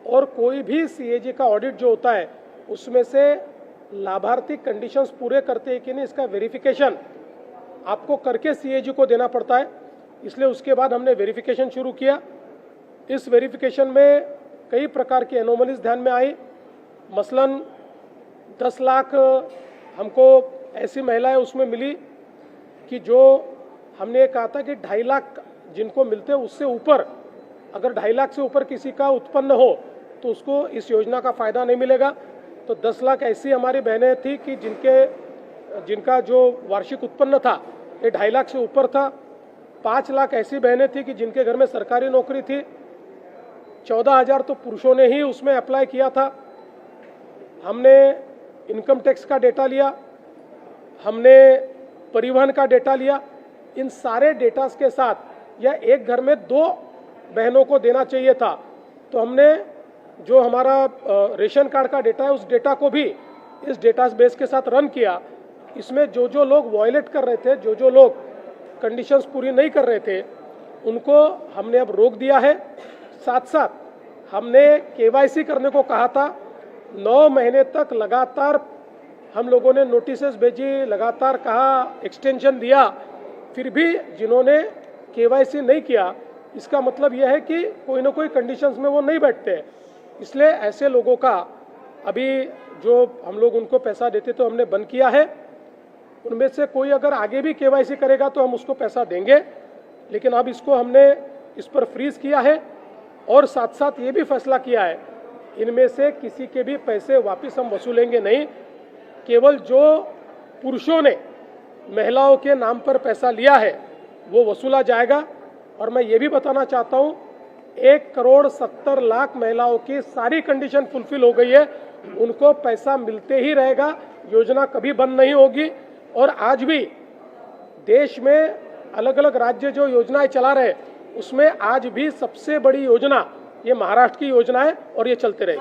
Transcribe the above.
और कोई भी सीएजी का ऑडिट जो होता है उसमें से लाभार्थी कंडीशंस पूरे करते हैं कि नहीं, इसका वेरिफिकेशन आपको करके सीएजी को देना पड़ता है। इसलिए उसके बाद हमने वेरिफिकेशन शुरू किया। इस वेरिफिकेशन में कई प्रकार की एनोमलीज ध्यान में आई। मसलन 10 लाख हमको ऐसी महिलाएं उसमें मिली कि जो हमने कहा था कि 2.5 लाख जिनको मिलते हैं उससे ऊपर, अगर 2.5 लाख से ऊपर किसी का उत्पन्न हो तो उसको इस योजना का फ़ायदा नहीं मिलेगा। तो 10 लाख ऐसी हमारी बहनें थी कि जिनका जो वार्षिक उत्पन्न था ये 2.5 लाख से ऊपर था। 5 लाख ऐसी बहनें थी कि जिनके घर में सरकारी नौकरी थी। 14,000 तो पुरुषों ने ही उसमें अप्लाई किया था। हमने इनकम टैक्स का डेटा लिया, हमने परिवहन का डेटा लिया। इन सारे डेटास के साथ या एक घर में 2 बहनों को देना चाहिए था, तो हमने जो हमारा रेशन कार्ड का डेटा है उस डेटा को भी इस डेटा बेस के साथ रन किया। इसमें जो लोग वॉयलेट कर रहे थे, जो लोग कंडीशंस पूरी नहीं कर रहे थे, उनको हमने अब रोक दिया है। साथ साथ हमने केवाईसी करने को कहा था। 9 महीने तक लगातार हम लोगों ने नोटिसेस भेजी, लगातार कहा, एक्सटेंशन दिया, फिर भी जिन्होंने केवाईसी नहीं किया, इसका मतलब यह है कि कोई ना कोई कंडीशंस में वो नहीं बैठते। इसलिए ऐसे लोगों का अभी जो हम लोग उनको पैसा देते तो हमने बंद किया है। उनमें से कोई अगर आगे भी केवाईसी करेगा तो हम उसको पैसा देंगे, लेकिन अब इसको हमने इस पर फ्रीज किया है। और साथ साथ ये भी फैसला किया है, इनमें से किसी के भी पैसे वापस हम वसूलेंगे नहीं। केवल जो पुरुषों ने महिलाओं के नाम पर पैसा लिया है वो वसूला जाएगा। और मैं ये भी बताना चाहता हूँ, 1,70,00,000 महिलाओं की सारी कंडीशन फुलफिल हो गई है, उनको पैसा मिलते ही रहेगा, योजना कभी बंद नहीं होगी। और आज भी देश में अलग अलग राज्य जो योजनाएं चला रहे उसमें आज भी सबसे बड़ी योजना ये महाराष्ट्र की योजना है और ये चलते रहेगी।